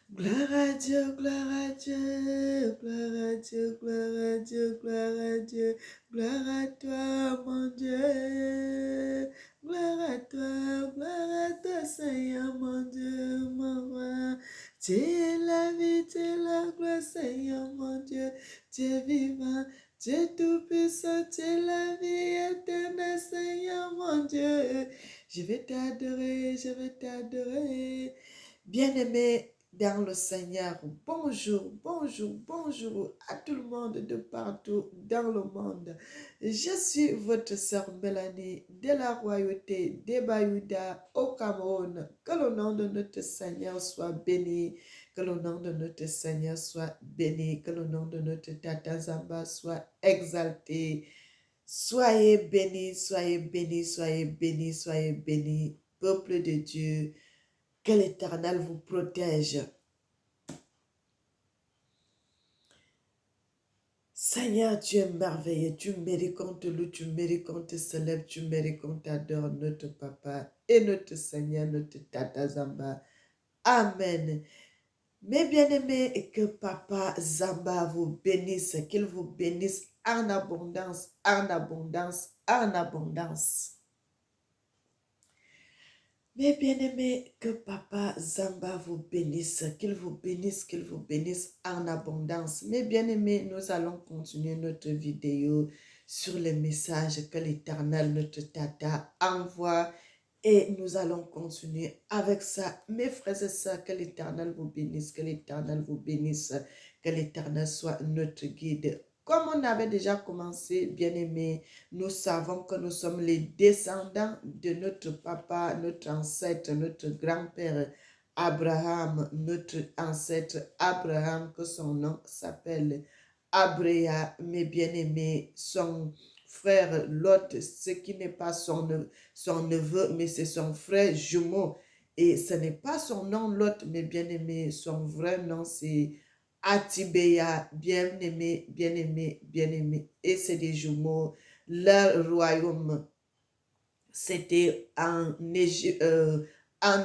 Gloire à Dieu, gloire à Dieu, gloire à Dieu, gloire à Dieu, gloire à Dieu, gloire à toi, mon Dieu. Gloire à toi, Seigneur, mon Dieu, mon roi. Tu es la vie, tu es la gloire, Seigneur, mon Dieu. Tu es vivant, tu es tout-puissant, tu es la vie éternelle, Seigneur, mon Dieu. Je vais t'adorer, je vais t'adorer. Bien-aimés dans le Seigneur, bonjour, bonjour, bonjour à tout le monde de partout dans le monde. Je suis votre sœur Mélanie de la royauté des Bayouda au Cameroun. Que le nom de notre Seigneur soit béni, que le nom de notre Seigneur soit béni, que le nom de notre Tata Zamba soit exalté. Soyez bénis, soyez bénis, soyez bénis, soyez bénis, peuple de Dieu. Que l'Éternel vous protège. Seigneur, tu es merveilleux, tu mérites qu'on te loue, tu mérites qu'on te célèbre, tu mérites qu'on t'adore, notre Papa et notre Seigneur, notre Tata Zamba. Amen. Mes bien-aimés, et que Papa Zamba vous bénisse, qu'il vous bénisse en abondance, en abondance, en abondance. Mes bien-aimés, que Papa Zamba vous bénisse, qu'il vous bénisse en abondance. Mes bien-aimés, nous allons continuer notre vidéo sur les messages que l'Éternel, notre Tata, envoie. Et nous allons continuer avec ça. Mes frères et sœurs, que l'Éternel vous bénisse, que l'Éternel vous bénisse, que l'Éternel soit notre guide. Comme on avait déjà commencé, bien-aimés, nous savons que nous sommes les descendants de notre papa, notre ancêtre, notre grand-père Abraham, notre ancêtre Abraham, que son nom s'appelle Abréa, mes bien-aimés, son frère Lot, ce qui n'est pas son neveu, mais c'est son frère jumeau. Et ce n'est pas son nom Lot, mais bien-aimé, son vrai nom c'est Atibéa, bien-aimé, bien-aimé, bien-aimé. Et c'est des jumeaux. Leur royaume, c'était en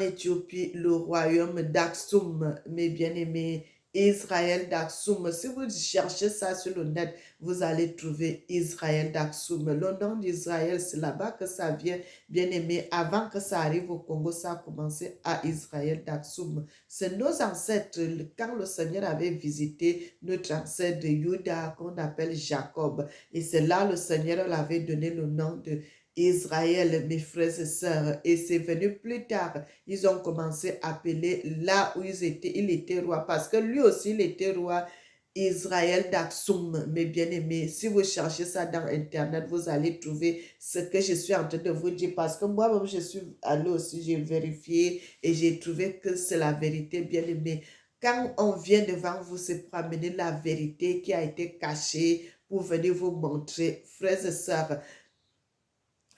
Éthiopie, le royaume d'Aksum, mes bien-aimés. Israël d'Aksum. Si vous cherchez ça sur le net, vous allez trouver Israël d'Aksum. Le nom d'Israël, c'est là-bas que ça vient, bien-aimé. Avant que ça arrive au Congo, ça a commencé à Israël d'Aksum. C'est nos ancêtres, quand le Seigneur avait visité notre ancêtre de Juda, qu'on appelle Jacob. Et c'est là le Seigneur leur avait donné le nom de Israël, mes frères et sœurs, et c'est venu plus tard. Ils ont commencé à appeler là où il était roi, parce que lui aussi, il était roi. Israël d'Aksum, mes bien-aimés. Si vous cherchez ça dans Internet, vous allez trouver ce que je suis en train de vous dire, parce que moi-même, je suis allée aussi, j'ai vérifié et j'ai trouvé que c'est la vérité, bien-aimés. Quand on vient devant vous, c'est pour amener la vérité qui a été cachée pour venir vous montrer, frères et sœurs.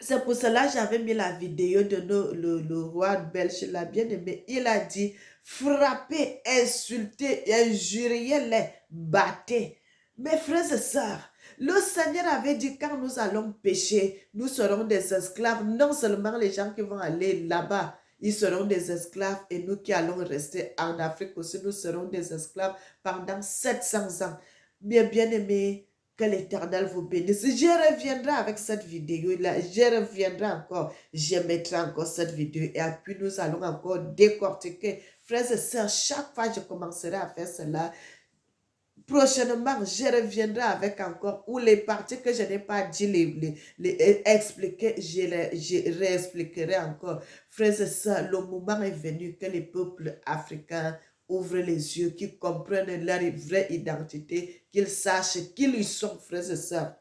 C'est pour cela que j'avais mis la vidéo de le roi belge, l'a bien aimé. Il a dit, frappez, insultez, injuriez-les, battez. Mes frères et sœurs, le Seigneur avait dit, quand nous allons pécher, nous serons des esclaves. Non seulement les gens qui vont aller là-bas, ils seront des esclaves et nous qui allons rester en Afrique aussi, nous serons des esclaves pendant 700 ans. Bien aimés, que l'Éternel vous bénisse. Je reviendrai avec cette vidéo-là. Je reviendrai encore. Je mettrai encore cette vidéo. Et puis nous allons encore décortiquer. Frères et sœurs, chaque fois je commencerai à faire cela. Prochainement, je reviendrai avec encore, ou les parties que je n'ai pas dit, les expliquer, je réexpliquerai encore. Frères et sœurs, le moment est venu que les peuples africains ouvrent les yeux, qu'ils comprennent leur vraie identité, qu'ils sachent qui ils sont, frères et sœurs.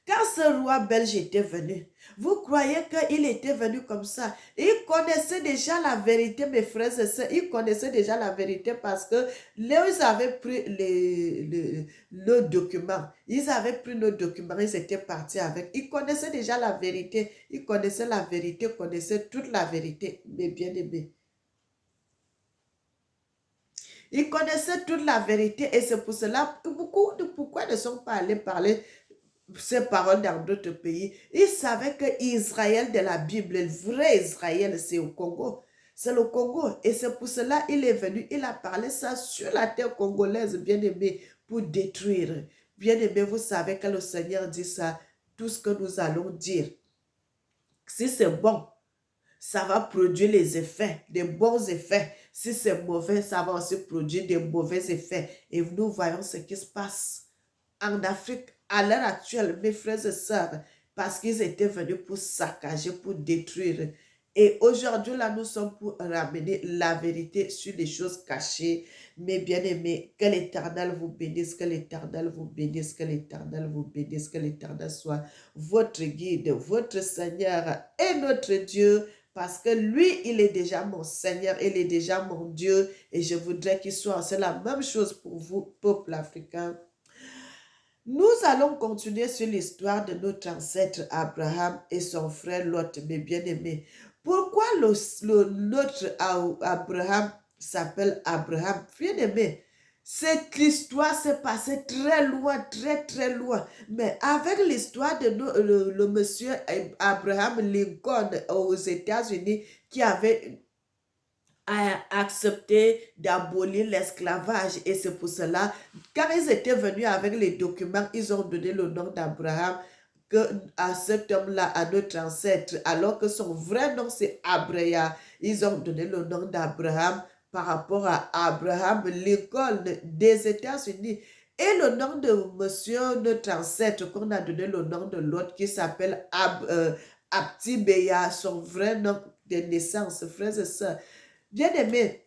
Quand ce roi belge était venu, vous croyez qu'il était venu comme ça? Il connaissait déjà la vérité, mes frères et sœurs. Il connaissait déjà la vérité parce que là, ils avaient pris le document. Ils avaient pris nos documents, ils étaient partis avec. Ils connaissaient déjà la vérité. Ils connaissaient la vérité, connaissaient toute la vérité, mes bien-aimés. Ils connaissaient toute la vérité et c'est pour cela, pourquoi ne sont pas allés parler ces paroles dans d'autres pays? Ils savaient que Israël de la Bible, le vrai Israël, c'est au Congo. C'est le Congo. Et c'est pour cela qu'il est venu, il a parlé ça sur la terre congolaise, bien-aimé, pour détruire. Bien-aimé, vous savez que le Seigneur dit ça, tout ce que nous allons dire. Si c'est bon, ça va produire les effets, des bons effets. Si c'est mauvais, ça va aussi produire des mauvais effets. Et nous voyons ce qui se passe en Afrique à l'heure actuelle, mes frères et sœurs, parce qu'ils étaient venus pour saccager, pour détruire. Et aujourd'hui, là, nous sommes pour ramener la vérité sur les choses cachées. Mes bien-aimés, que l'Éternel vous bénisse, que l'Éternel vous bénisse, que l'Éternel vous bénisse, que l'Éternel soit votre guide, votre Seigneur et notre Dieu. Parce que lui, il est déjà mon Seigneur, il est déjà mon Dieu. Et je voudrais qu'il soit. C'est la même chose pour vous, peuple africain. Nous allons continuer sur l'histoire de notre ancêtre Abraham et son frère Lot, mes bien-aimés. Pourquoi notre Abraham s'appelle Abraham? Bien-aimé, cette histoire s'est passée très loin, très très loin. Mais avec l'histoire de le monsieur Abraham Lincoln aux États-Unis qui avait a accepté d'abolir l'esclavage. Et c'est pour cela, quand ils étaient venus avec les documents, ils ont donné le nom d'Abraham à cet homme-là, à notre ancêtre, alors que son vrai nom c'est Abraham. Ils ont donné le nom d'Abraham par rapport à Abraham Lincoln des États-Unis. Et le nom de monsieur, notre ancêtre, qu'on a donné le nom de l'autre qui s'appelle Abtibeya, son vrai nom de naissance, frères et sœurs. Bien-aimé,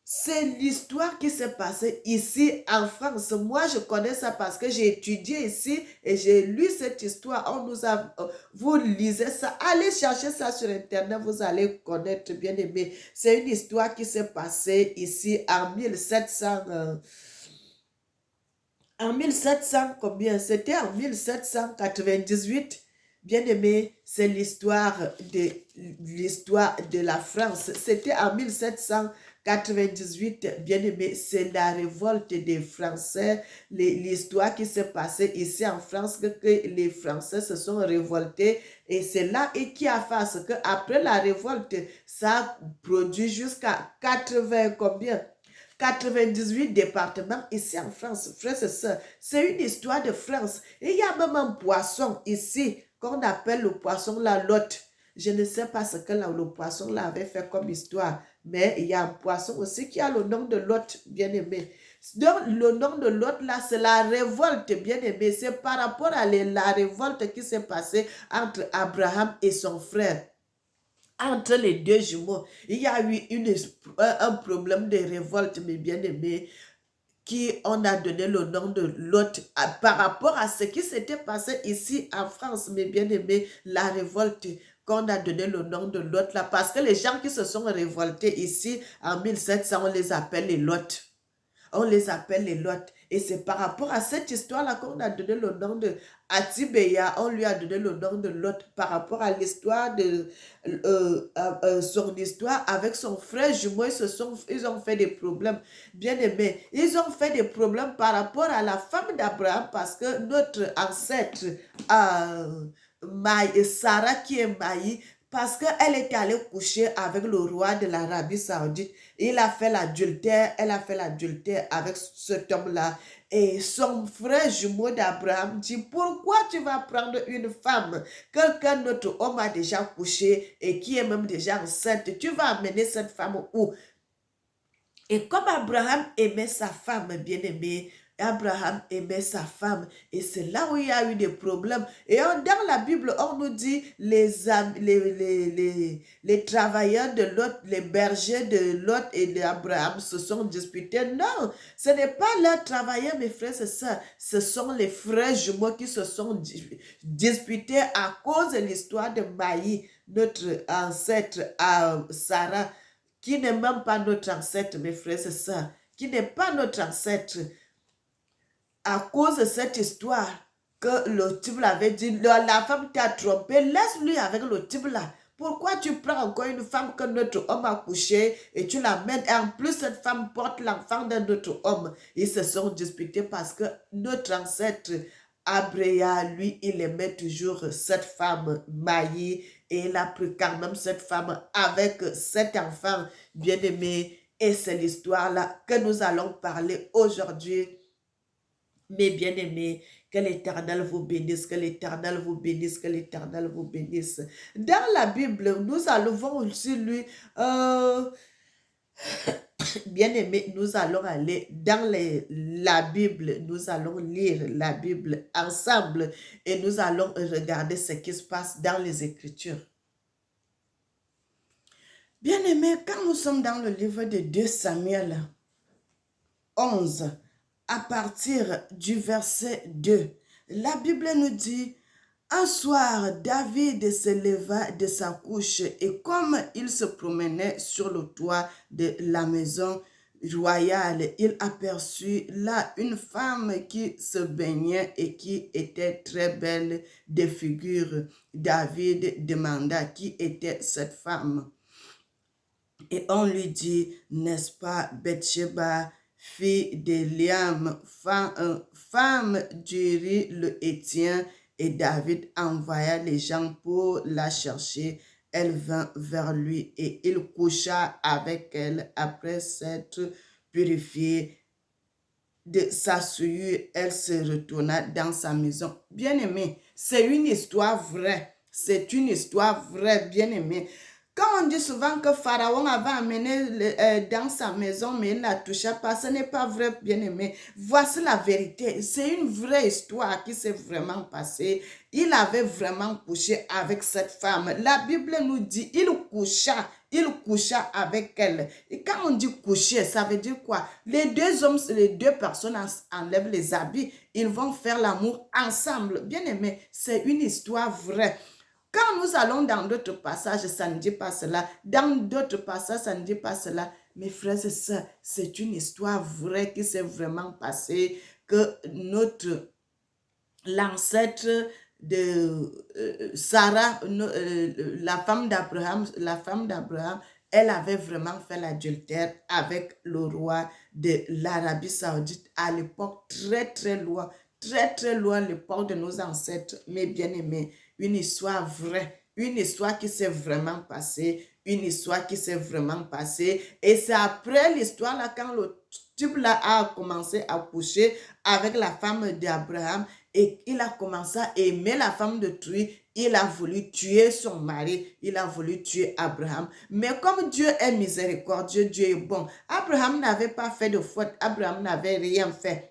c'est l'histoire qui s'est passée ici en France. Moi, je connais ça parce que j'ai étudié ici et j'ai lu cette histoire. Vous lisez ça, allez chercher ça sur Internet, vous allez connaître, bien-aimé. C'est une histoire qui s'est passée ici en 1700 combien? C'était en 1798. Bien-aimé, c'est l'histoire de la France. C'était en 1798. Bien-aimé, c'est la révolte des Français. L'histoire qui s'est passée ici en France, que les Français se sont révoltés. Et c'est là et qui a fait ce qu'après la révolte, ça a produit jusqu'à 80 combien? 98 départements ici en France, frères et sœurs. C'est une histoire de France. Et il y a même un poisson ici qu'on appelle le poisson la lotte. Je ne sais pas ce que le poisson là avait fait comme histoire, mais il y a un poisson aussi qui a le nom de Lot, bien-aimé. Donc, le nom de Lot là, c'est la révolte, bien-aimé. C'est par rapport à la révolte qui s'est passée entre Abraham et son frère. Entre les deux jumeaux, il y a eu un problème de révolte, mes bien-aimés, qui on a donné le nom de Lot par rapport à ce qui s'était passé ici en France, mes bien-aimés, la révolte qu'on a donné le nom de Lot là, parce que les gens qui se sont révoltés ici en 1700, on les appelle les Lot. On les appelle les Lot. Et c'est par rapport à cette histoire-là qu'on a donné le nom de Atibeya. On lui a donné le nom de Lot par rapport à l'histoire de son histoire avec son frère jumeau. Ils ont fait des problèmes. Bien aimés. Ils ont fait des problèmes par rapport à la femme d'Abraham parce que notre ancêtre, Sarah qui est Maï, parce qu'elle était allée coucher avec le roi de l'Arabie Saoudite. Il a fait l'adultère, elle a fait l'adultère avec cet homme-là. Et son frère jumeau d'Abraham dit, pourquoi tu vas prendre une femme, quelqu'un d'autre homme a déjà couché et qui est même déjà enceinte, tu vas amener cette femme où? Et comme Abraham aimait sa femme bien-aimée, Abraham aimait sa femme. Et c'est là où il y a eu des problèmes. Et dans la Bible, on nous dit les travailleurs de Lot, les bergers de Lot et d'Abraham se sont disputés. Non, ce n'est pas leurs travailleurs, mes frères et sœurs. Ce sont les frères jumeaux qui se sont disputés à cause de l'histoire de Maï, notre ancêtre Sarah, qui n'est même pas notre ancêtre, mes frères et sœurs, qui n'est pas notre ancêtre. À cause de cette histoire que le type l'avait dit, la femme t'a trompé, laisse-lui avec le type là. Pourquoi tu prends encore une femme que notre homme a couchée et tu l'amènes? Et en plus, cette femme porte l'enfant de notre homme. Ils se sont disputés parce que notre ancêtre Abraham, lui, il aimait toujours cette femme Maï et il a pris quand même cette femme avec 7 enfants, bien-aimés. Et c'est l'histoire-là que nous allons parler aujourd'hui. Mes bien-aimés, que l'Éternel vous bénisse, que l'Éternel vous bénisse, que l'Éternel vous bénisse. Dans la Bible, nous allons voir aussi lui, bien-aimés, nous allons aller dans la Bible, nous allons lire la Bible ensemble et nous allons regarder ce qui se passe dans les Écritures. Bien-aimés, quand nous sommes dans le livre de 2 Samuel 11, à partir du verset 2, la Bible nous dit, un soir, David se leva de sa couche et comme il se promenait sur le toit de la maison royale, il aperçut là une femme qui se baignait et qui était très belle de figure. David demanda qui était cette femme. Et on lui dit, n'est-ce pas Bathsheba, fille d'Eliam, femme d'Uri le Héthien, et David envoya les gens pour la chercher. Elle vint vers lui et il coucha avec elle après s'être purifiée de sa souillure. Elle se retourna dans sa maison. Bien-aimé, c'est une histoire vraie. C'est une histoire vraie, bien-aimé. Quand on dit souvent que Pharaon avait amené dans sa maison, mais il ne la toucha pas, ce n'est pas vrai, bien-aimé. Voici la vérité. C'est une vraie histoire qui s'est vraiment passée. Il avait vraiment couché avec cette femme. La Bible nous dit, il coucha avec elle. Et quand on dit coucher, ça veut dire quoi? Les deux hommes, les deux personnes enlèvent les habits, ils vont faire l'amour ensemble. Bien-aimé, c'est une histoire vraie. Quand nous allons dans d'autres passages, ça ne dit pas cela. Dans d'autres passages, ça ne dit pas cela. Mes frères et sœurs, c'est une histoire vraie qui s'est vraiment passée, que l'ancêtre de Sarah, la femme d'Abraham, elle avait vraiment fait l'adultère avec le roi de l'Arabie Saoudite à l'époque très loin, l'époque de nos ancêtres, mes bien-aimés. Une histoire vraie, une histoire qui s'est vraiment passée, une histoire qui s'est vraiment passée. Et c'est après l'histoire là, quand le type là a commencé à coucher avec la femme d'Abraham et il a commencé à aimer la femme de Truy, il a voulu tuer son mari, il a voulu tuer Abraham. Mais comme Dieu est miséricordieux, Dieu est bon, Abraham n'avait pas fait de faute, Abraham n'avait rien fait.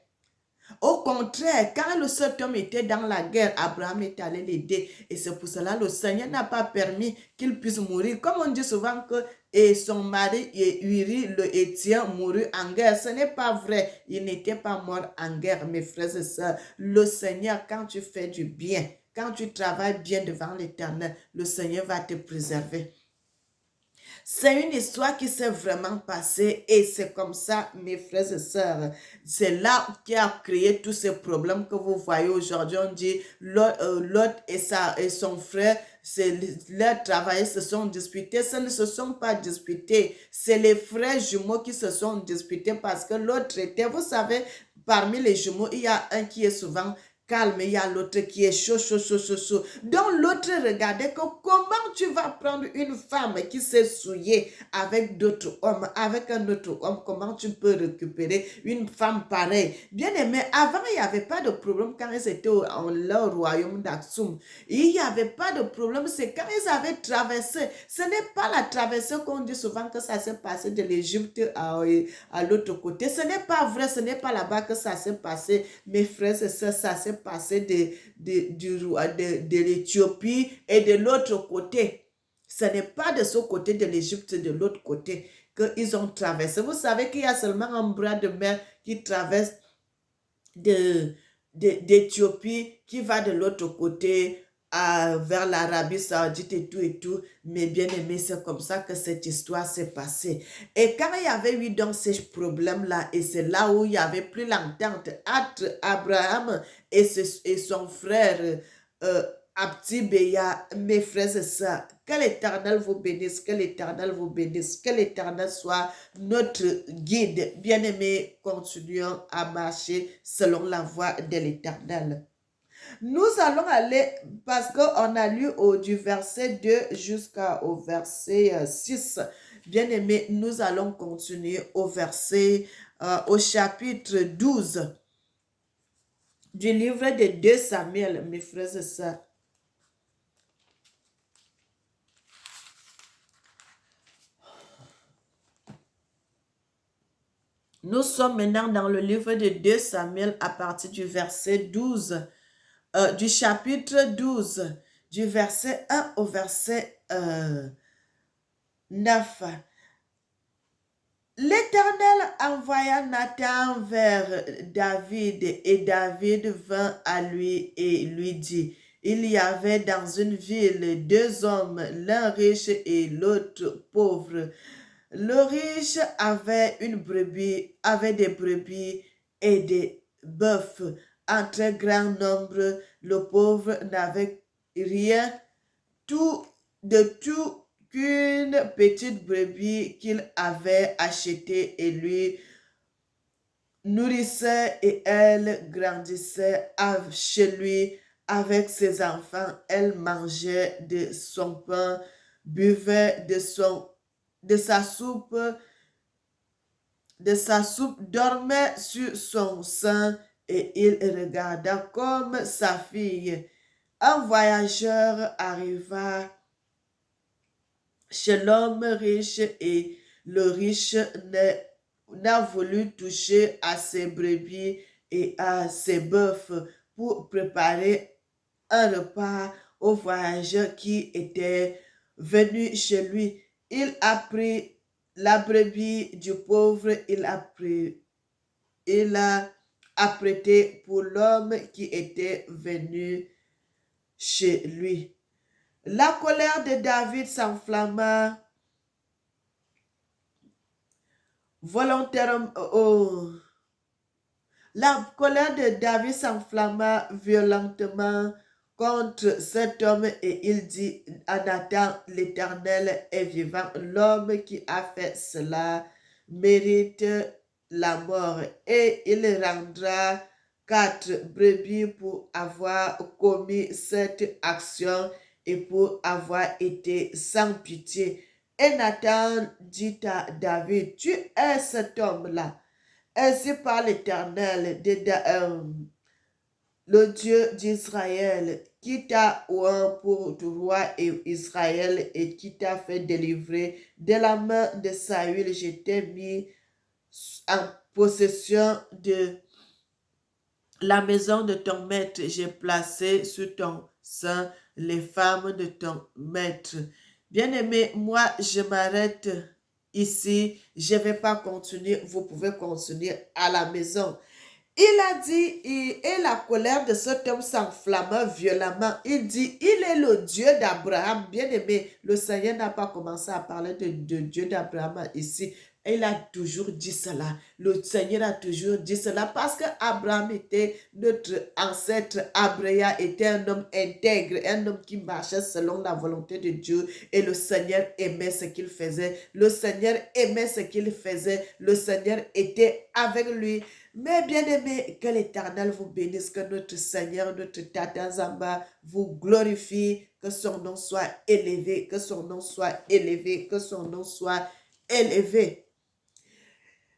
Au contraire, quand le seul homme était dans la guerre, Abraham est allé l'aider. Et c'est pour cela que le Seigneur n'a pas permis qu'il puisse mourir. Comme on dit souvent que son mari, Uri, le Héthien, mourut en guerre. Ce n'est pas vrai. Il n'était pas mort en guerre, mes frères et sœurs. Le Seigneur, quand tu fais du bien, quand tu travailles bien devant l'Éternel, le Seigneur va te préserver. C'est une histoire qui s'est vraiment passée et c'est comme ça, mes frères et sœurs. C'est là qui a créé tous ces problèmes que vous voyez aujourd'hui. On dit Lot et son frère, leurs travailleurs se sont disputés. Ce ne se sont pas disputés. C'est les frères jumeaux qui se sont disputés parce que l'autre était, vous savez, parmi les jumeaux, il y a un qui est souvent calme, il y a l'autre qui est chaud. Donc l'autre regardait que comment tu vas prendre une femme qui s'est souillée avec d'autres hommes, avec un autre homme, comment tu peux récupérer une femme pareille. Bien aimé, avant il n'y avait pas de problème quand ils étaient dans leur royaume d'Aksum. Il n'y avait pas de problème, c'est quand ils avaient traversé. Ce n'est pas la traversée qu'on dit souvent que ça s'est passé de l'Égypte à l'autre côté. Ce n'est pas vrai, ce n'est pas là-bas que ça s'est passé. Mes frères et sœurs, ça s'est passé de l'Éthiopie et de l'autre côté. Ce n'est pas de ce côté de l'Égypte, de l'autre côté qu'ils ont traversé. Vous savez qu'il y a seulement un bras de mer qui traverse d'Éthiopie, qui va de l'autre côté vers l'Arabie Saoudite et tout. Mais bien aimé, c'est comme ça que cette histoire s'est passée. Et quand il y avait eu donc ces problèmes-là, et c'est là où il y avait plus l'entente entre Abraham et son frère Abtibéa, mes frères et sœurs, que l'Éternel vous bénisse, que l'Éternel vous bénisse, que l'Éternel soit notre guide. Bien-aimés, continuons à marcher selon la voie de l'Éternel. Nous allons aller, parce qu'on a lu du verset 2 jusqu'au verset 6. Bien-aimés, nous allons continuer au chapitre 12 du livre de 2 Samuel, mes frères et sœurs. Nous sommes maintenant dans le livre de 2 Samuel à partir du verset 12, du chapitre 12, du verset 1 au verset 9. L'Éternel envoya Nathan vers David et David vint à lui et lui dit, il y avait dans une ville deux hommes, l'un riche et l'autre pauvre. Le riche avait des brebis et des bœufs en très grand nombre. Le pauvre n'avait rien de tout qu'une petite brebis qu'il avait achetée et lui nourrissait et elle grandissait chez lui avec ses enfants. Elle mangeait de son pain, buvait de sa soupe, dormait sur son sein et il regarda comme sa fille. Un voyageur arriva chez l'homme riche et le riche n'a voulu toucher à ses brebis et à ses bœufs pour préparer un repas au voyageur qui était venu chez lui. Il a pris la brebis du pauvre, il a apprêté pour l'homme qui était venu chez lui. La colère de David s'enflamma volontairement. La colère de David s'enflamma violentement contre cet homme et il dit à Nathan, l'Éternel est vivant, l'homme qui a fait cela mérite la mort et il rendra 4 brebis pour avoir commis cette action et pour avoir été sans pitié. Et Nathan dit à David, tu es cet homme-là. Ainsi par l'Éternel, le Dieu d'Israël, qui t'a oint pour roi et Israël et qui t'a fait délivrer de la main de Saül, je t'ai mis en possession de la maison de ton maître, j'ai placé sur ton sein les femmes de ton maître. Bien-aimé, moi, je m'arrête ici. Je ne vais pas continuer. Vous pouvez continuer à la maison. Il a dit, et la colère de cet homme s'enflamma violemment. Il dit, il est le Dieu d'Abraham. Bien-aimé, le Seigneur n'a pas commencé à parler de Dieu d'Abraham ici. Il a toujours dit cela. Le Seigneur a toujours dit cela parce que Abraham était notre ancêtre. Abraham était un homme intègre, un homme qui marchait selon la volonté de Dieu et le Seigneur aimait ce qu'il faisait. Le Seigneur aimait ce qu'il faisait. Le Seigneur était avec lui. Mais bien aimé, que l'Éternel vous bénisse, que notre Seigneur, notre Tata Zamba vous glorifie, que son nom soit élevé, que son nom soit élevé, que son nom soit élevé.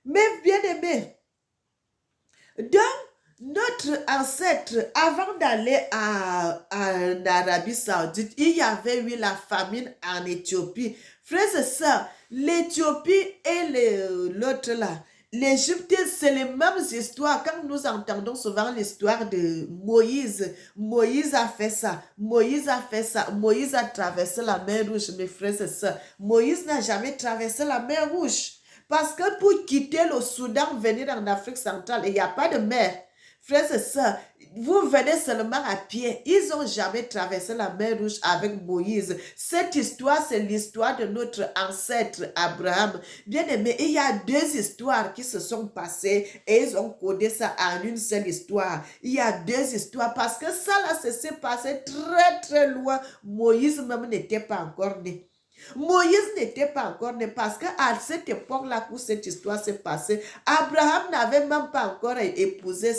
Mais bien aimé, donc notre ancêtre, avant d'aller en Arabie Saoudite, il y avait eu la famine en Éthiopie. Frères et sœurs, l'Éthiopie et l'autre là, l'Égypte, c'est les mêmes histoires. Quand nous entendons souvent l'histoire de Moïse, Moïse a fait ça, Moïse a fait ça, Moïse a traversé la mer Rouge, mes frères et sœurs. Moïse n'a jamais traversé la mer Rouge. Parce que pour quitter le Soudan, venir en Afrique centrale, il n'y a pas de mer. Frères et sœurs, vous venez seulement à pied. Ils n'ont jamais traversé la mer Rouge avec Moïse. Cette histoire, c'est l'histoire de notre ancêtre Abraham. Bien aimé, il y a deux histoires qui se sont passées et ils ont codé ça en une seule histoire. Il y a deux histoires parce que ça là, ça s'est passé très très loin. Moïse même n'était pas encore né. Moïse n'était pas encore né parce qu'à cette époque-là où cette histoire s'est passée, Abraham n'avait même pas encore épousé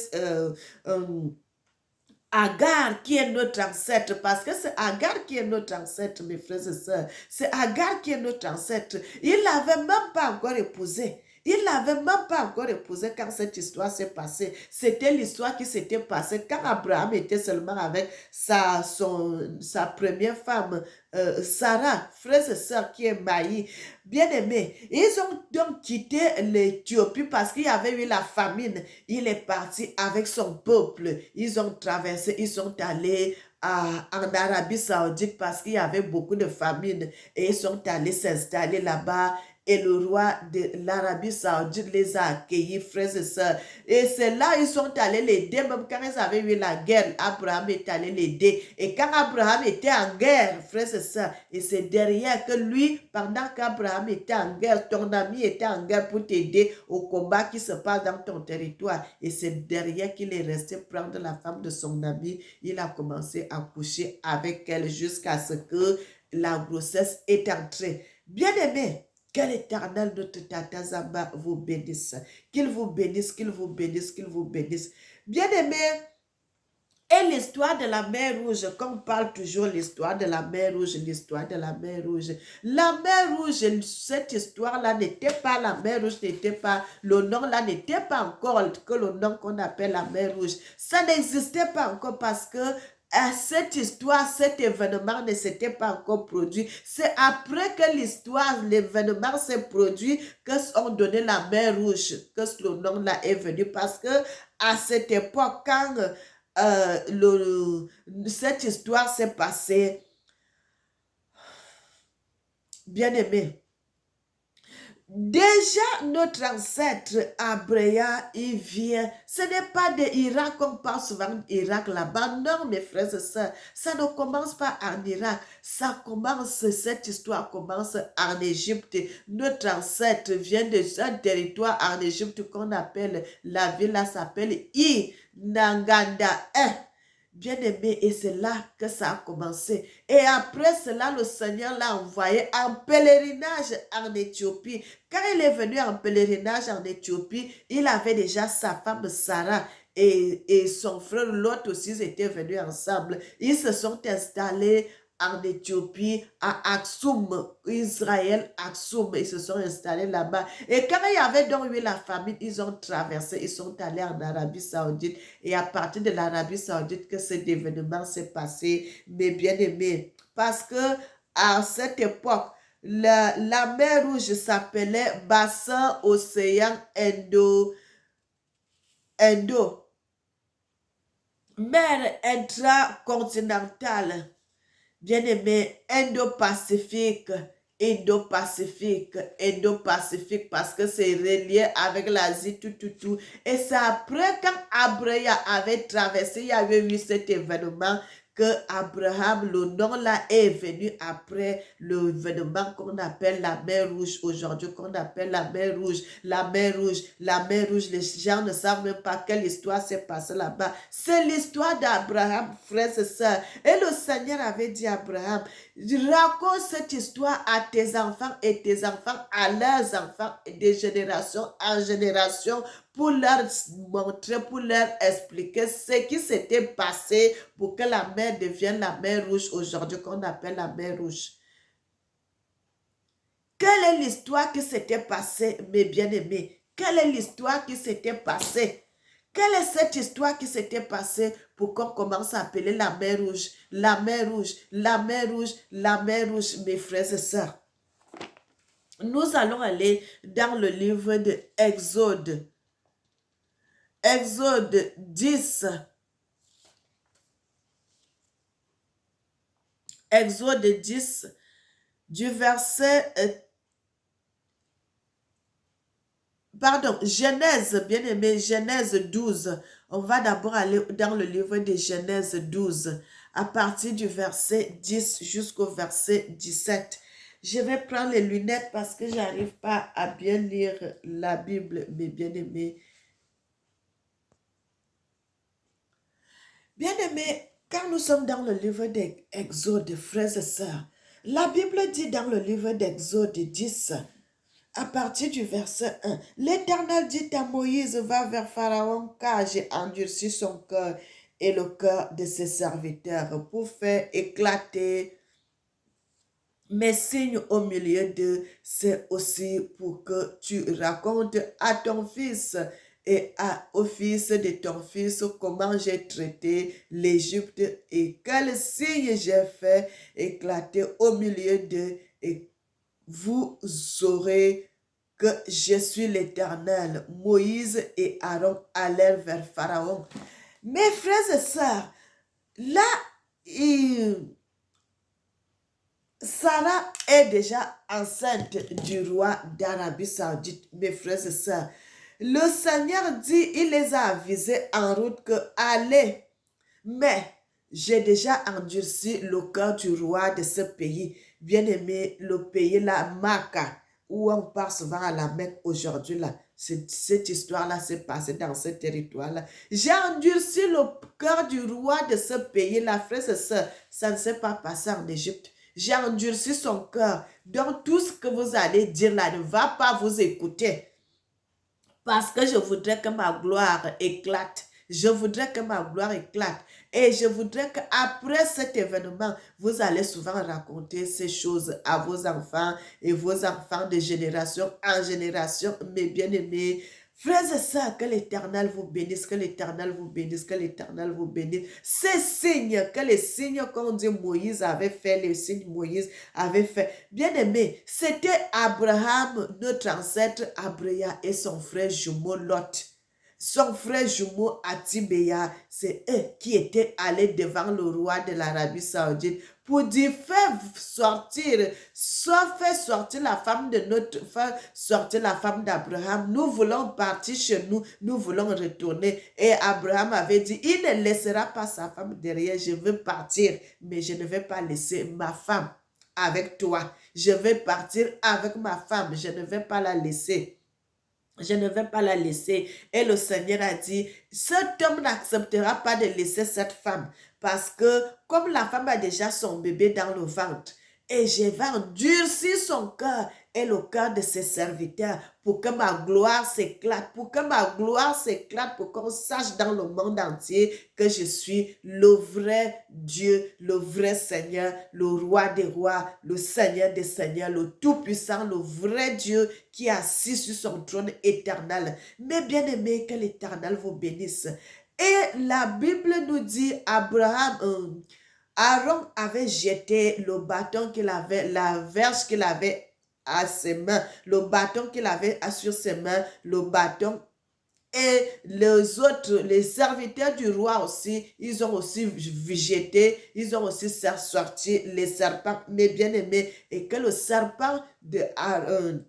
Agar qui est notre ancêtre, parce que c'est Agar qui est notre ancêtre, mes frères et sœurs. C'est Agar qui est notre ancêtre. Il n'avait même pas encore épousé. Il n'avait même pas encore épousé quand cette histoire s'est passée. C'était l'histoire qui s'était passée quand Abraham était seulement avec sa première femme, Sarah, frères et sœurs, qui est Maï. Bien-aimés, ils ont donc quitté l'Éthiopie parce qu'il y avait eu la famine. Il est parti avec son peuple. Ils ont traversé, ils sont allés en Arabie Saoudite parce qu'il y avait beaucoup de famine et ils sont allés s'installer là-bas. Et le roi de l'Arabie Saoudite les a accueillis, frères et sœurs. Et c'est là ils sont allés l'aider, même quand ils avaient eu la guerre, Abraham est allé l'aider. Et quand Abraham était en guerre, frères et sœurs, et c'est derrière que lui, pendant qu'Abraham était en guerre, ton ami était en guerre pour t'aider au combat qui se passe dans ton territoire. Et c'est derrière qu'il est resté prendre la femme de son ami. Il a commencé à coucher avec elle jusqu'à ce que la grossesse est entrée. Bien-aimé, que l'Éternel notre Tata Zamba vous bénisse. Qu'il vous bénisse, qu'il vous bénisse, qu'il vous bénisse. Bien-aimé, et l'histoire de la mer Rouge, comme on parle toujours l'histoire de la mer Rouge, l'histoire de la mer Rouge. La mer Rouge, cette histoire-là n'était pas, la mer Rouge n'était pas, le nom là n'était pas encore que le nom qu'on appelle la mer Rouge. Ça n'existait pas encore parce que cette histoire, cet événement ne s'était pas encore produit. C'est après que l'histoire, l'événement s'est produit que on donné la mer Rouge, que le nom là est venu parce que à cette époque, quand cette histoire s'est passée, bien aimé. Déjà, notre ancêtre Abraham, il vient. Ce n'est pas de Irak, on parle souvent d'Irak là-bas. Non, mes frères et sœurs, ça ne commence pas en Irak. Ça commence, cette histoire commence en Égypte. Notre ancêtre vient d'un territoire en Égypte qu'on appelle, la ville là s'appelle Nanganda 1. Bien-aimé, et c'est là que ça a commencé. Et après cela, le Seigneur l'a envoyé en pèlerinage en Éthiopie. Quand il est venu en pèlerinage en Éthiopie, il avait déjà sa femme Sarah et son frère Lot aussi, ils étaient venus ensemble. Ils se sont installés en Éthiopie, à Aksum, Israël, Aksum. Ils se sont installés là-bas. Et quand il y avait donc eu la famine, ils ont traversé, ils sont allés en Arabie Saoudite. Et à partir de l'Arabie Saoudite que cet événement s'est passé, mes bien-aimés. Parce que à cette époque, la mer Rouge s'appelait bassin océan Indo, mer intracontinentale. Bien-aimé, Indo-Pacifique, Indo-Pacifique, Indo-Pacifique, parce que c'est relié avec l'Asie, tout, tout, tout. Et c'est après, quand Abraham avait traversé, il y avait eu cet événement que Abraham, le nom là est venu après l'événement qu'on appelle la mer Rouge aujourd'hui, qu'on appelle la mer Rouge, la mer Rouge, la mer Rouge. Les gens ne savent même pas quelle histoire s'est passée là-bas. C'est l'histoire d'Abraham, frères et sœurs. Et le Seigneur avait dit à Abraham, raconte cette histoire à tes enfants et tes enfants à leurs enfants, de génération en génération, pour leur montrer, pour leur expliquer ce qui s'était passé pour que la mer devienne la mer Rouge aujourd'hui, qu'on appelle la mer Rouge. Quelle est l'histoire qui s'était passée, mes bien-aimés? Quelle est l'histoire qui s'était passée? Quelle est cette histoire qui s'était passée pour qu'on commence à appeler la mer Rouge, la mer Rouge, la mer Rouge, la mer Rouge, mes frères et sœurs? Nous allons aller dans le livre de Exode. Exode 10. Exode 10, du verset... Genèse, bien-aimé, Genèse 12. On va d'abord aller dans le livre de Genèse 12, à partir du verset 10 jusqu'au verset 17. Je vais prendre les lunettes parce que je n'arrive pas à bien lire la Bible, mes bien-aimés. Bien-aimés, quand nous sommes dans le livre d'Exode, frères et sœurs, la Bible dit dans le livre d'Exode 10, à partir du verset 1, l'Éternel dit à Moïse, va vers Pharaon car j'ai endurci son cœur et le cœur de ses serviteurs pour faire éclater mes signes au milieu d'eux, c'est aussi pour que tu racontes à ton fils et au fils de ton fils comment j'ai traité l'Égypte et quels signes j'ai fait éclater au milieu d'eux et vous saurez que je suis l'Éternel. Moïse et Aaron allèrent vers Pharaon. Mes frères et sœurs, là, Sarah est déjà enceinte du roi d'Arabie Saoudite, mes frères et sœurs. Le Seigneur dit, il les a avisés en route que allez, mais j'ai déjà endurci le cœur du roi de ce pays. Bien-aimé, le pays là, Maka, où on part souvent à la Mecque aujourd'hui là. Cette histoire-là s'est passée dans ce territoire-là. J'ai endurci le cœur du roi de ce pays-là, frères et sœurs. Ça ne s'est pas passé en Égypte. J'ai endurci son cœur. Donc tout ce que vous allez dire là ne va pas vous écouter. Parce que je voudrais que ma gloire éclate. Je voudrais que ma gloire éclate. Et je voudrais qu'après cet événement, vous allez souvent raconter ces choses à vos enfants et vos enfants de génération en génération, mes bien-aimés. Frères et sœurs, que l'Éternel vous bénisse, que l'Éternel vous bénisse, que l'Éternel vous bénisse. Ces signes, que les signes qu'on dit Moïse avait fait, les signes Moïse avait fait. Bien-aimé, c'était Abraham, notre ancêtre Abraham et son frère jumeau Lot. Son frère jumeau Atibéa, c'est eux qui étaient allés devant le roi de l'Arabie Saoudite pour dire faire sortir la femme de notre faire sortir la femme d'Abraham. Nous voulons partir chez nous, nous voulons retourner. Et Abraham avait dit, il ne laissera pas sa femme derrière, je veux partir, mais je ne vais pas laisser ma femme avec toi. Je vais partir avec ma femme, je ne vais pas la laisser. Je ne vais pas la laisser. Et le Seigneur a dit, cet homme n'acceptera pas de laisser cette femme parce que comme la femme a déjà son bébé dans le ventre, et je vais endurcir son cœur et le cœur de ses serviteurs pour que ma gloire s'éclate, pour que ma gloire s'éclate, pour qu'on sache dans le monde entier que je suis le vrai Dieu, le vrai Seigneur, le roi des rois, le Seigneur des seigneurs, le tout-puissant, le vrai Dieu qui est assis sur son trône éternel. Mais bien aimé, que l'Éternel vous bénisse. Et la Bible nous dit, Aaron avait jeté le bâton qu'il avait, la verge qu'il avait à ses mains, le bâton qu'il avait sur ses mains, le bâton. Et les autres, les serviteurs du roi aussi, ils ont aussi jeté, ils ont aussi sorti les serpents, mes bien-aimés, et que le serpent de Aaron,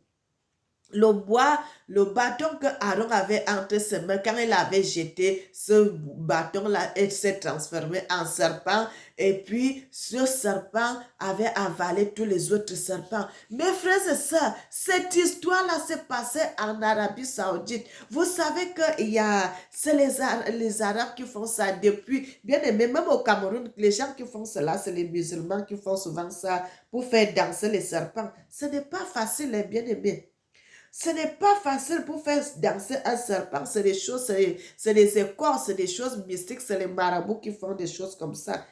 le bâton que Aaron avait entre ses mains, quand il avait jeté, ce bâton-là s'est transformé en serpent. Et puis, ce serpent avait avalé tous les autres serpents. Mes frères et sœurs, cette histoire-là s'est passée en Arabie Saoudite. Vous savez que c'est les Arabes qui font ça depuis, bien aimé, même au Cameroun, les gens qui font cela, c'est les musulmans qui font souvent ça pour faire danser les serpents. Ce n'est pas facile, bien aimé. Ce n'est pas facile pour faire danser un serpent. C'est des choses, c'est des écorces, c'est des choses mystiques. C'est les marabouts qui font des choses comme ça.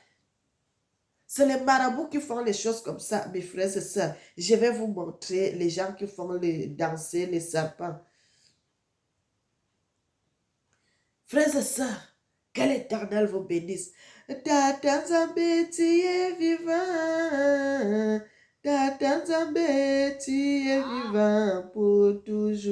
C'est les marabouts qui font les choses comme ça, mes frères et sœurs. Je vais vous montrer les gens qui font danser les serpents. Frères et sœurs, que l'Éternel vous bénisse. Tata Nzambe, tu es vivant. Tata Nzambe, tu es vivant pour toujours.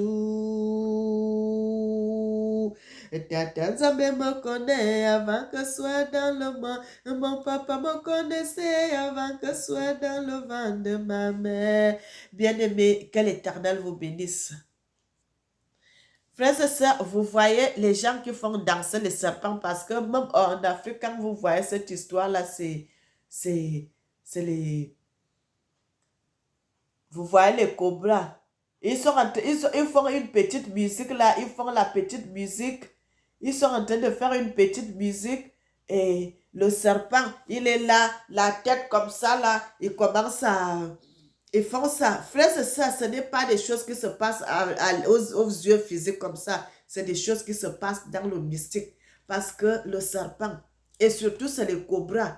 Tata Nzambe me connaît avant que soit dans le monde. Mon papa me connaissait avant que soit dans le ventre de ma mère. Bien-aimé, que l'Éternel vous bénisse. Frères et sœurs, vous voyez les gens qui font danser les serpents parce que même en Afrique, quand vous voyez cette histoire-là, c'est les... Vous voyez les cobras. Ils font une petite musique là, ils font la petite musique. Ils sont en train de faire une petite musique et le serpent, il est là, la tête comme ça là, il commence à... Ils font ça. Frères et sœurs, ce n'est pas des choses qui se passent aux yeux physiques comme ça. C'est des choses qui se passent dans le mystique. Parce que le serpent, Et surtout, c'est les cobras.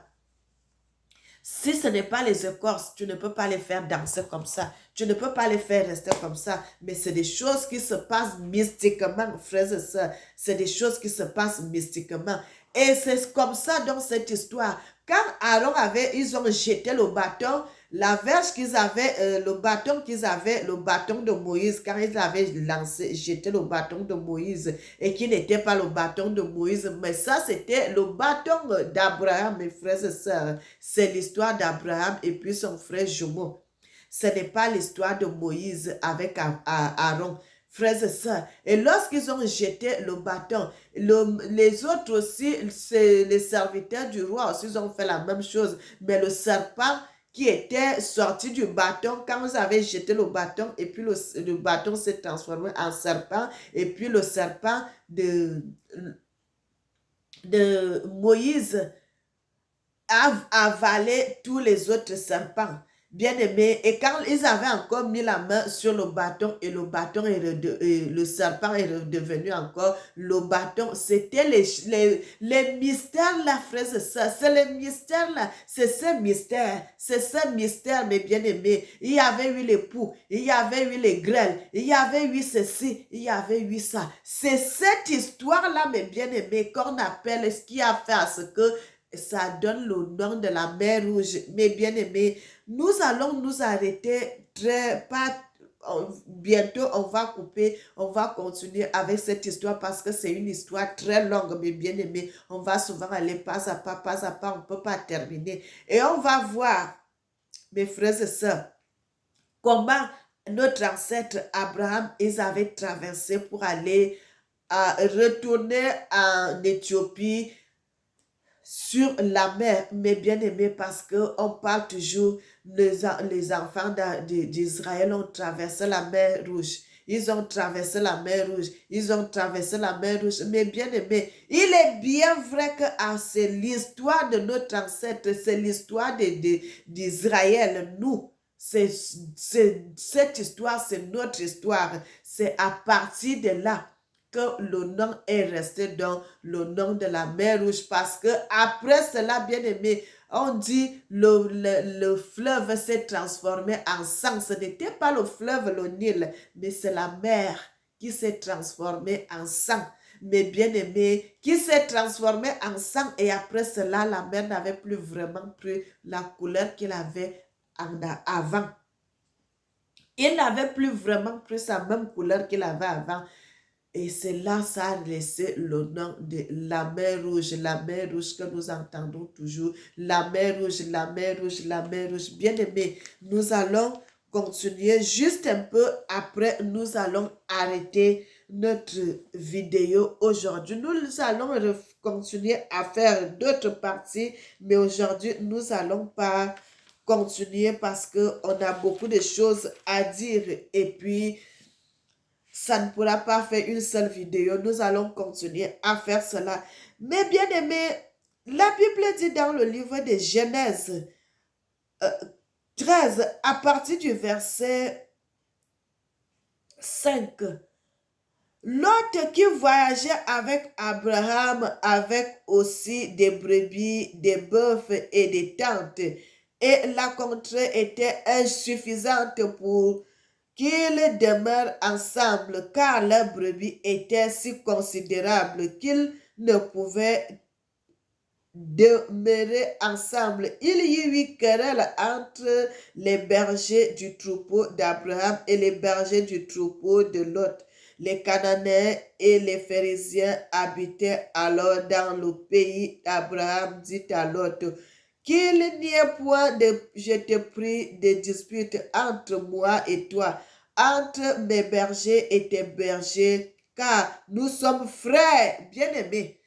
Si ce n'est pas les écorces, tu ne peux pas les faire danser comme ça. Tu ne peux pas les faire rester comme ça. Mais c'est des choses qui se passent mystiquement, frères et sœurs. C'est des choses qui se passent mystiquement. Et c'est comme ça dans cette histoire. Quand Aaron avait, ils ont jeté le bâton, la verge qu'ils avaient, le bâton de Moïse, quand ils avaient lancé, jeté le bâton de Moïse, et qui n'était pas le bâton de Moïse, mais ça c'était le bâton d'Abraham, mes frères et sœurs. C'est l'histoire d'Abraham et puis son frère jumeau. Ce n'est pas l'histoire de Moïse avec Aaron. Frères et sœurs. Et lorsqu'ils ont jeté le bâton, les autres aussi, les serviteurs du roi aussi, ils ont fait la même chose. Mais le serpent qui était sorti du bâton, quand vous avez jeté le bâton, et puis le bâton s'est transformé en serpent, et puis le serpent de Moïse a avalé tous les autres serpents. Bien aimé, et quand ils avaient encore mis la main sur le bâton et le serpent est redevenu encore le bâton, c'était les mystères là, frères et sœurs, c'est les mystères là, c'est ce mystère, mes bien-aimés. Il y avait eu les poux, il y avait eu les grêles, il y avait eu ceci, il y avait eu ça. C'est cette histoire là, mes bien-aimés, qu'on appelle ce qui a fait à ce que ça donne le nom de la mer Rouge. Mes bien-aimés, nous allons nous arrêter bientôt on va couper, on va continuer avec cette histoire parce que c'est une histoire très longue, mes bien-aimés. On va souvent aller pas à pas, on ne peut pas terminer. Et on va voir, mes frères et sœurs, comment notre ancêtre Abraham, ils avaient traversé pour aller retourner en Éthiopie, sur la mer, mes bien-aimés, parce qu'on parle toujours, les enfants d'Israël ont traversé la mer Rouge. Ils ont traversé la mer Rouge. Ils ont traversé la mer Rouge. Mes bien-aimés, il est bien vrai que c'est l'histoire de notre ancêtre, c'est l'histoire d'Israël, nous. Cette histoire, c'est notre histoire. C'est à partir de là que le nom est resté dans le nom de la mer Rouge parce que après cela, bien aimé, on dit le fleuve s'est transformé en sang. Ce n'était pas le fleuve, le Nil, mais c'est la mer qui s'est transformée en sang. Mais bien aimé, qui s'est transformé en sang et après cela, la mer n'avait plus vraiment pris la couleur qu'il avait avant. Il n'avait plus vraiment pris sa même couleur qu'il avait avant. Et c'est là, ça a laissé le nom de la mer Rouge que nous entendons toujours. La mer Rouge, la mer Rouge, la mer Rouge. Bien aimé, nous allons continuer juste un peu après, nous allons arrêter notre vidéo aujourd'hui. Nous allons continuer à faire d'autres parties, mais aujourd'hui, nous allons pas continuer parce qu'on a beaucoup de choses à dire et puis ça ne pourra pas faire une seule vidéo. Nous allons continuer à faire cela. Mais bien aimé, la Bible dit dans le livre de Genèse 13, à partir du verset 5, Lot qui voyageait avec Abraham avec aussi des brebis, des bœufs et des tentes. Et la contrée était insuffisante pour qu'ils demeurent ensemble, car leurs brebis étaient si considérables qu'ils ne pouvaient demeurer ensemble. Il y eut querelle entre les bergers du troupeau d'Abraham et les bergers du troupeau de Lot. Les Cananéens et les Phérésiens habitaient alors dans le pays d'Abraham, dit à Lot, qu'il n'y ait point de, je te prie, de dispute entre moi et toi, entre mes bergers et tes bergers, car nous sommes frères bien-aimés.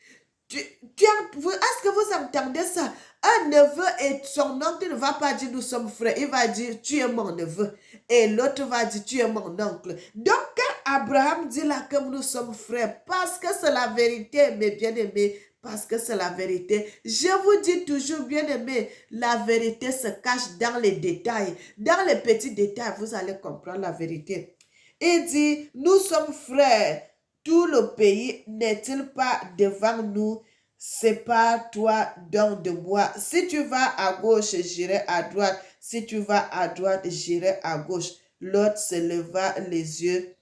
Est-ce que vous entendez ça? Un neveu et son oncle ne va pas dire nous sommes frères. Il va dire tu es mon neveu. Et l'autre va dire tu es mon oncle. Donc quand Abraham dit là que nous sommes frères, parce que c'est la vérité, mes bien-aimés, parce que c'est la vérité. Je vous dis toujours, bien-aimés, la vérité se cache dans les détails. Dans les petits détails, vous allez comprendre la vérité. Il dit, nous sommes frères. Tout le pays n'est-il pas devant nous? Sépare-toi donc de moi. Si tu vas à gauche, j'irai à droite. Si tu vas à droite, j'irai à gauche. L'autre se leva les yeux.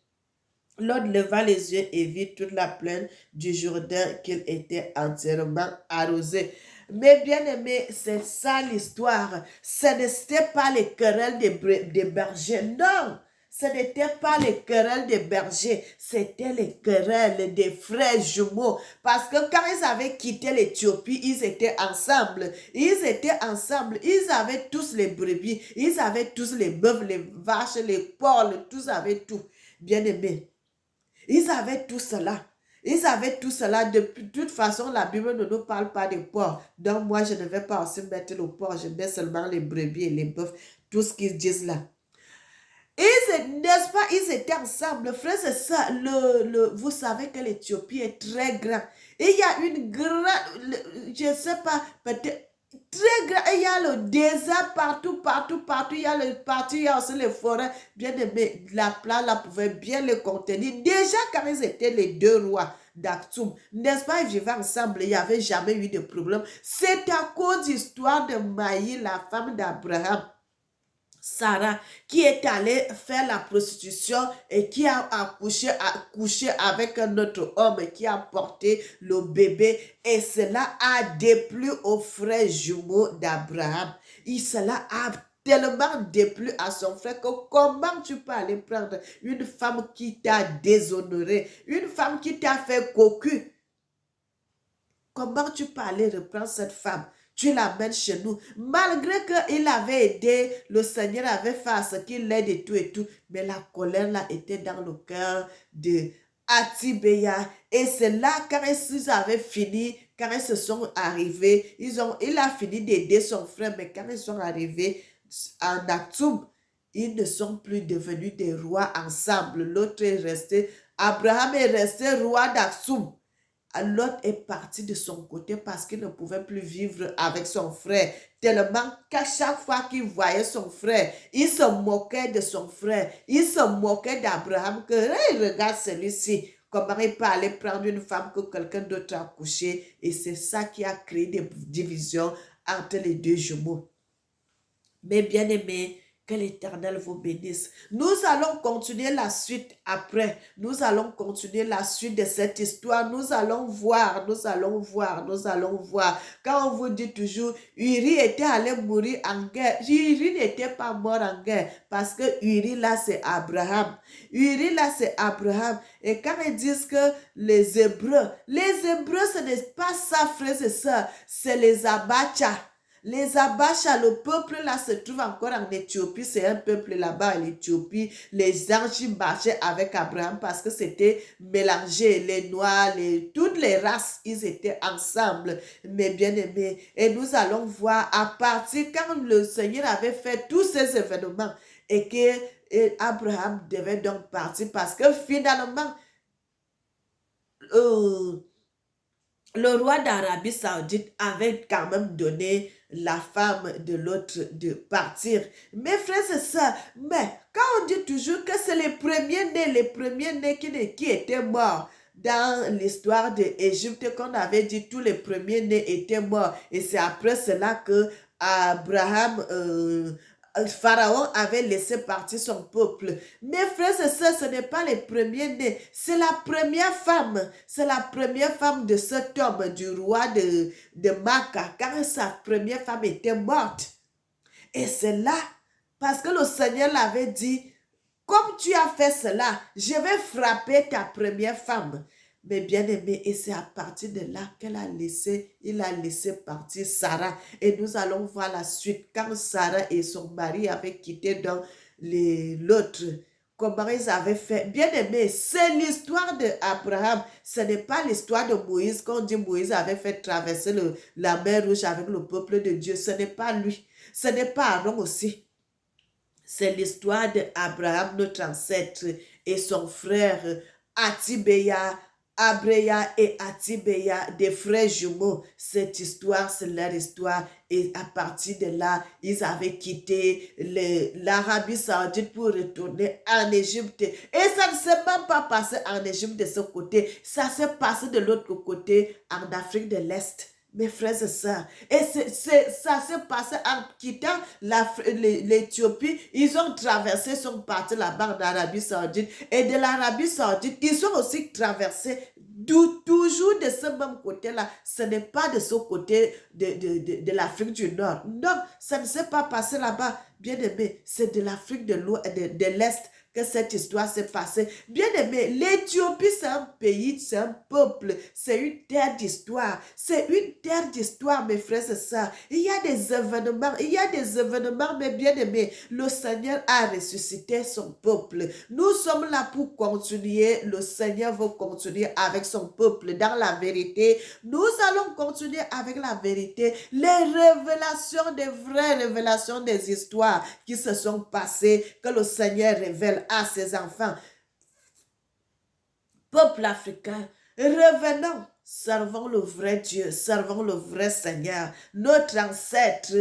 L'autre leva les yeux et vit toute la plaine du Jourdain qu'il était entièrement arrosé. Mais bien aimés, c'est ça l'histoire. Ce n'était pas les querelles des bergers, non. Ce n'était pas les querelles des bergers, c'était les querelles des frères jumeaux. Parce que quand ils avaient quitté l'Éthiopie, ils étaient ensemble. Ils étaient ensemble. Ils avaient tous les brebis. Ils avaient tous les bœufs, les vaches, les porcs. Tous avaient tout. Bien aimés. Ils avaient tout cela. Ils avaient tout cela. De toute façon, la Bible ne nous parle pas des porcs. Donc, moi, je ne vais pas aussi mettre le porc. Je mets seulement les brebis et les bœufs. Tout ce qu'ils disent là. N'est-ce pas, ils étaient ensemble. Frère, c'est ça. Vous savez que l'Éthiopie est très grande. Et il y a une grande, je ne sais pas, peut-être très grand. Et il y a le désert partout, partout, partout. Il y a il y a aussi les forêts. Bien aimé, la plage là pouvait bien les contenir. Déjà, quand ils étaient les deux rois d'Aktoum, n'est-ce pas, ils vivaient ensemble. Il n'y avait jamais eu de problème. C'est à cause de l'histoire de Maï, la femme d'Abraham. Sarah, qui est allée faire la prostitution et qui a couché avec un autre homme qui a porté le bébé. Et cela a déplu aux frères jumeaux d'Abraham. Et cela a tellement déplu à son frère que comment tu peux aller prendre une femme qui t'a déshonoré, une femme qui t'a fait cocu. Comment tu peux aller reprendre cette femme? Tu l'amènes chez nous. Malgré qu'il avait aidé, le Seigneur avait fait à ce qu'il l'aide et tout. Mais la colère là était dans le cœur de Atibéa. Et c'est là, quand ils avaient fini, quand ils se sont arrivés, il a fini d'aider son frère, mais quand ils sont arrivés en Aktoum, ils ne sont plus devenus des rois ensemble. L'autre est resté, Abraham est resté roi d'Aktoum. L'autre est parti de son côté parce qu'il ne pouvait plus vivre avec son frère. Tellement qu'à chaque fois qu'il voyait son frère, il se moquait de son frère. Il se moquait d'Abraham que, hey, regarde celui-ci, comment il peut aller prendre une femme que quelqu'un d'autre a couchée. Et c'est ça qui a créé des divisions entre les deux jumeaux. Mais bien aimés, que l'Éternel vous bénisse. Nous allons continuer la suite après. Nous allons continuer la suite de cette histoire. Nous allons voir, nous allons voir, nous allons voir. Quand on vous dit toujours, Uri était allé mourir en guerre. Uri n'était pas mort en guerre parce que Uri là, c'est Abraham. Uri là, c'est Abraham. Et quand ils disent que les Hébreux, ce n'est pas ça, frères et sœurs, c'est les Abacha. Les Abacha, le peuple là se trouve encore en Éthiopie, c'est un peuple là-bas en Éthiopie. Les anges marchaient avec Abraham parce que c'était mélangé, les noirs, toutes les races, ils étaient ensemble, mes bien-aimés. Et nous allons voir à partir quand le Seigneur avait fait tous ces événements et que Abraham devait donc partir parce que finalement, le roi d'Arabie Saoudite avait quand même donné la femme de l'autre de partir. Mes frères et sœurs, mais quand on dit toujours que c'est les premiers-nés qui étaient morts, dans l'histoire de l'Égypte, qu'on avait dit tous les premiers-nés étaient morts. Et c'est après cela que Abraham, Pharaon avait laissé partir son peuple. Mes frères et sœurs, ce n'est pas les premiers-nés, c'est la première femme. C'est la première femme de cet homme, du roi de Maca, car sa première femme était morte. Et c'est là, parce que le Seigneur l'avait dit, comme tu as fait cela, je vais frapper ta première femme. Mais bien aimé, et c'est à partir de là il a laissé partir Sarah. Et nous allons voir la suite. Quand Sarah et son mari avaient quitté dans l'autre, comment ils avaient fait. Bien aimé, c'est l'histoire d'Abraham. Ce n'est pas l'histoire de Moïse. Quand on dit Moïse avait fait traverser la mer Rouge avec le peuple de Dieu, ce n'est pas lui. Ce n'est pas Aaron aussi. C'est l'histoire d'Abraham, notre ancêtre, et son frère Atibéa, Abreya et Atibeya, des frères jumeaux. Cette histoire, c'est leur histoire. Et à partir de là, ils avaient quitté l'Arabie Saoudite pour retourner en Égypte. Et ça ne s'est même pas passé en Égypte de ce côté. Ça s'est passé de l'autre côté, en Afrique de l'Est. Mes frères et sœurs. Et ça s'est passé en quittant l'Éthiopie. Ils ont traversé, sont partis là-bas en Arabie Saoudite. Et de l'Arabie Saoudite, ils ont aussi traversé toujours de ce même côté-là. Ce n'est pas de ce côté de l'Afrique du Nord. Non, ça ne s'est pas passé là-bas. Bien aimé, c'est de l'Afrique de l'Est que cette histoire s'est passée. Bien aimé, l'Éthiopie, c'est un pays, c'est un peuple, c'est une terre d'histoire. C'est une terre d'histoire, mes frères et sœurs. Il y a des événements, mais bien aimé, le Seigneur a ressuscité son peuple. Nous sommes là pour continuer. Le Seigneur veut continuer avec son peuple dans la vérité. Nous allons continuer avec la vérité. Les révélations, des vraies révélations des histoires qui se sont passées, que le Seigneur révèle à ses enfants. Peuple africain, revenons, servons le vrai Dieu, servons le vrai Seigneur, notre ancêtre,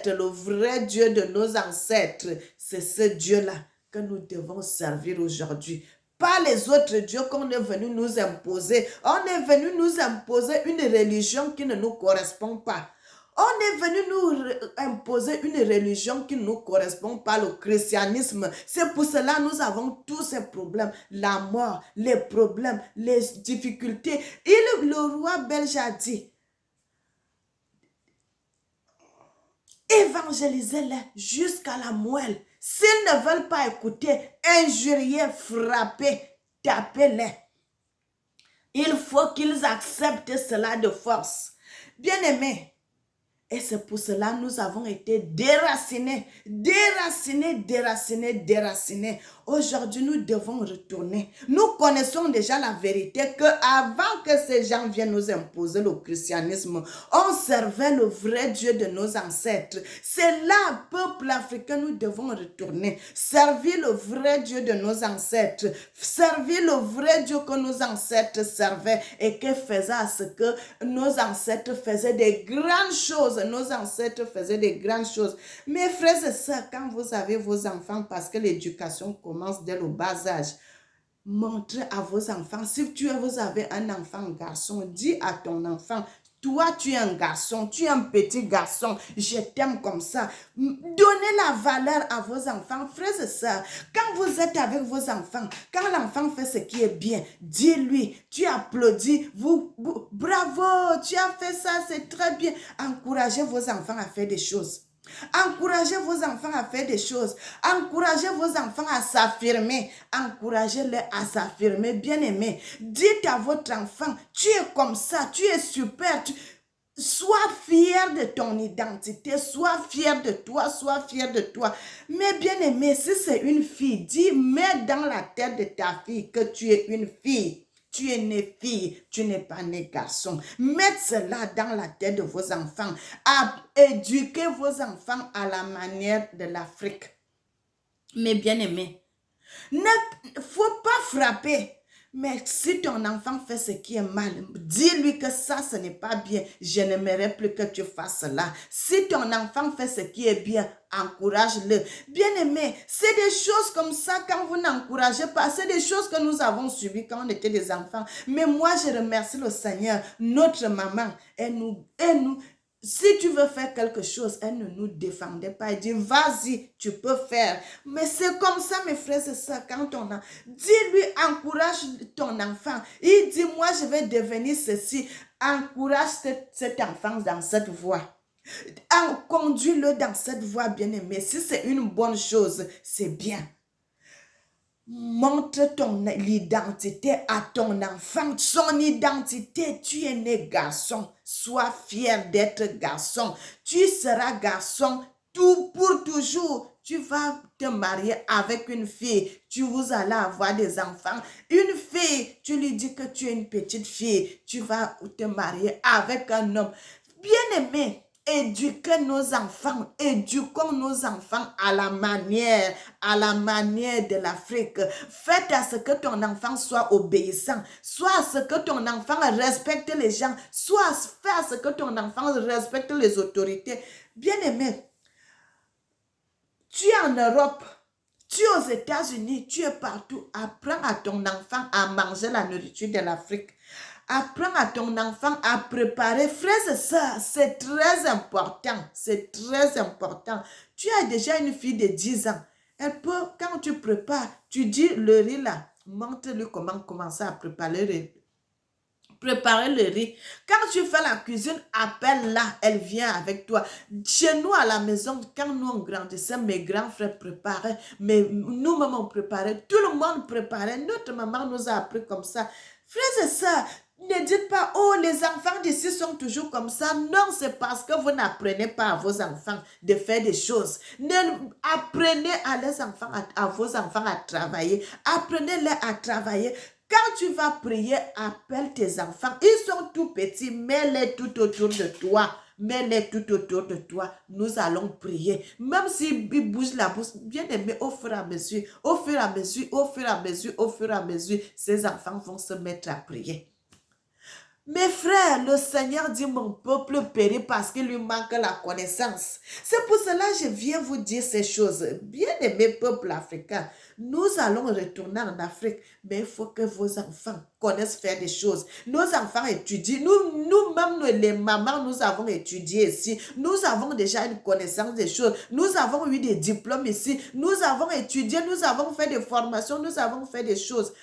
le vrai Dieu de nos ancêtres. C'est ce Dieu-là que nous devons servir aujourd'hui. Pas les autres dieux qu'on est venu nous imposer. On est venu nous imposer une religion qui ne nous correspond pas. On est venu nous imposer une religion qui ne nous correspond pas, le christianisme. C'est pour cela que nous avons tous ces problèmes. La mort, les problèmes, les difficultés. Le roi belge a dit, évangélisez-les jusqu'à la moelle. S'ils ne veulent pas écouter, injurier, frapper, tapez-les. Il faut qu'ils acceptent cela de force. Bien-aimés, et c'est pour cela que nous avons été déracinés. Aujourd'hui, nous devons retourner. Nous connaissons déjà la vérité que avant que ces gens viennent nous imposer le christianisme, on servait le vrai Dieu de nos ancêtres. C'est là, peuple africain, nous devons retourner. Servir le vrai Dieu de nos ancêtres. Servir le vrai Dieu que nos ancêtres servaient et qui faisait à ce que nos ancêtres faisaient des grandes choses. Nos ancêtres faisaient des grandes choses. Mes frères et sœurs, quand vous avez vos enfants, parce que l'éducation commence dès le bas âge, montrez à vos enfants. Si vous avez un enfant garçon, dis à ton enfant, toi, tu es un garçon, tu es un petit garçon, je t'aime comme ça. Donnez la valeur à vos enfants, frères et sœurs. Quand vous êtes avec vos enfants, quand l'enfant fait ce qui est bien, dis-lui, tu applaudis, bravo, tu as fait ça, c'est très bien. Encouragez vos enfants à faire des choses. Encouragez vos enfants à faire des choses. Encouragez vos enfants à s'affirmer. Encouragez-les à s'affirmer. Bien-aimés, dites à votre enfant, tu es comme ça, tu es super. Sois fier de ton identité, sois fier de toi, sois fier de toi. Mais bien-aimé, si c'est une fille, dis, mets dans la tête de ta fille que tu es une fille. Tu es né fille, tu n'es pas né garçon. Mettez cela dans la tête de vos enfants. Éduquez vos enfants à la manière de l'Afrique. Mais bien aimé, il ne faut pas frapper. Mais si ton enfant fait ce qui est mal, dis-lui que ça, ce n'est pas bien. Je n'aimerais plus que tu fasses cela. Si ton enfant fait ce qui est bien, encourage-le. Bien-aimé, c'est des choses comme ça quand vous n'encouragez pas. C'est des choses que nous avons subies quand on était des enfants. Mais moi, je remercie le Seigneur, notre maman, et nous. Si tu veux faire quelque chose, elle ne nous défendait pas. Elle dit, vas-y, tu peux faire. Mais c'est comme ça, mes frères et sœurs, quand on a... Dis-lui, encourage ton enfant. Il dit, moi, je vais devenir ceci. Encourage cet enfant dans cette voie. Conduis-le dans cette voie, bien-aimé. Si c'est une bonne chose, c'est bien. Montre l'identité à ton enfant, son identité. Tu es né garçon, sois fier d'être garçon. Tu seras garçon pour toujours. Tu vas te marier avec une fille, vous allez avoir des enfants. Une fille, tu lui dis que tu es une petite fille, tu vas te marier avec un homme. Bien-aimé, Éduquez nos enfants, éduquons nos enfants à la manière de l'Afrique. Faites à ce que ton enfant soit obéissant, soit à ce que ton enfant respecte les gens, soit fais à ce que ton enfant respecte les autorités. Bien-aimé, tu es en Europe, tu es aux États-Unis, tu es partout. Apprends à ton enfant à manger la nourriture de l'Afrique. Apprends à ton enfant à préparer. Frères et sœurs, c'est très important. C'est très important. Tu as déjà une fille de 10 ans. Elle peut, quand tu prépares, tu dis le riz là, montre-lui comment commencer à préparer le riz. Préparer le riz. Quand tu fais la cuisine, appelle-la, elle vient avec toi. Chez nous à la maison, quand nous on grandissait, mes grands frères préparaient, mais nous-mêmes on préparait, tout le monde préparait. Notre maman nous a appris comme ça. Frères et sœurs, ne dites pas, oh, les enfants d'ici sont toujours comme ça. Non, c'est parce que vous n'apprenez pas à vos enfants de faire des choses. Apprenez à vos enfants à travailler. Apprenez-les à travailler. Quand tu vas prier, appelle tes enfants. Ils sont tout petits, mets-les tout autour de toi. Mets-les tout autour de toi. Nous allons prier. Même s'ils bougent la bouche, bien aimé, au fur et à mesure, au fur et à mesure, au fur et à mesure, au fur et à mesure, ces enfants vont se mettre à prier. Mes frères, le Seigneur dit mon peuple périt parce qu'il lui manque la connaissance. C'est pour cela que je viens vous dire ces choses. Bien-aimés peuple africain, nous allons retourner en Afrique, mais il faut que vos enfants connaissent faire des choses. Nos enfants étudient. Nous-mêmes, les mamans, nous avons étudié ici. Nous avons déjà une connaissance des choses. Nous avons eu des diplômes ici. Nous avons étudié, nous avons fait des formations, nous avons fait des choses.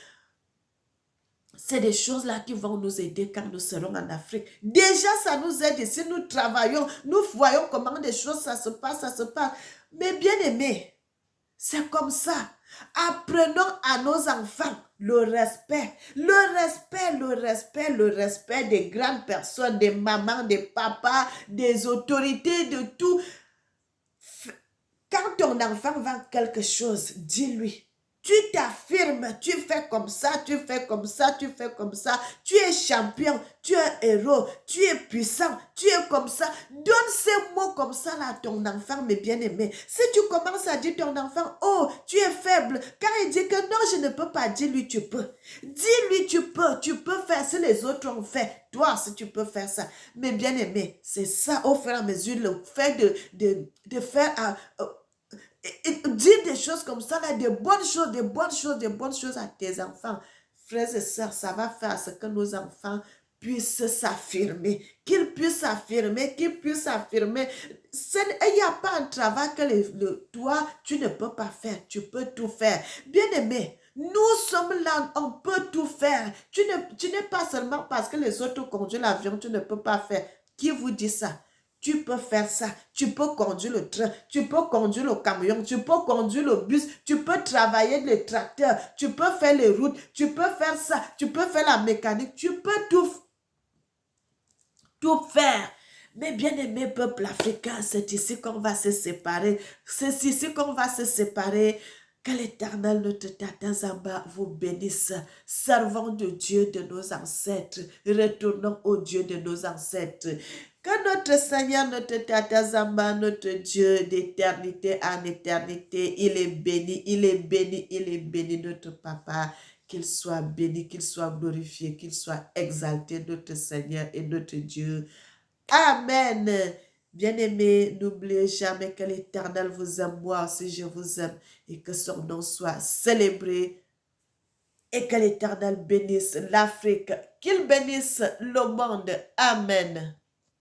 C'est des choses-là qui vont nous aider quand nous serons en Afrique. Déjà, ça nous aide ici, nous travaillons, nous voyons comment des choses, ça se passe. Mais bien aimé, c'est comme ça. Apprenons à nos enfants le respect des grandes personnes, des mamans, des papas, des autorités, de tout. Quand ton enfant vend quelque chose, dis-lui. Tu t'affirmes, tu fais comme ça, tu fais comme ça, tu fais comme ça. Tu es champion, tu es héros, tu es puissant, tu es comme ça. Donne ces mots comme ça là à ton enfant, mes bien-aimés. Si tu commences à dire à ton enfant, oh, tu es faible, quand il dit que non, je ne peux pas, dis-lui, tu peux. Dis-lui, tu peux faire ce que les autres ont fait. Toi, si tu peux faire ça. Mais bien-aimés, c'est ça, au fur et à mesure, le fait de faire... Et dire des choses comme ça, là, des bonnes choses à tes enfants. Frères et sœurs, ça va faire ce que nos enfants puissent s'affirmer, qu'ils puissent s'affirmer, Il n'y a pas un travail que toi, tu ne peux pas faire, tu peux tout faire. Bien-aimé, nous sommes là, on peut tout faire. Tu n'es pas seulement parce que les autres conduisent l'avion, tu ne peux pas faire. Qui vous dit ça? Tu peux faire ça, tu peux conduire le train, tu peux conduire le camion, tu peux conduire le bus, tu peux travailler le tracteur, tu peux faire les routes, tu peux faire ça, tu peux faire la mécanique, tu peux tout faire. Mais bien aimé peuple africain, c'est ici qu'on va se séparer. C'est ici qu'on va se séparer. Que l'Éternel, notre Tata Zamba, vous bénisse. Servons de Dieu de nos ancêtres. Retournons au Dieu de nos ancêtres. Que notre Seigneur, notre Tata Zamba, notre Dieu d'éternité en éternité, il est béni, il est béni, il est béni, notre Papa. Qu'il soit béni, qu'il soit glorifié, qu'il soit exalté, notre Seigneur et notre Dieu. Amen. Bien-aimés, n'oubliez jamais que l'Éternel vous aime, moi aussi je vous aime, et que son nom soit célébré, et que l'Éternel bénisse l'Afrique, qu'il bénisse le monde. Amen.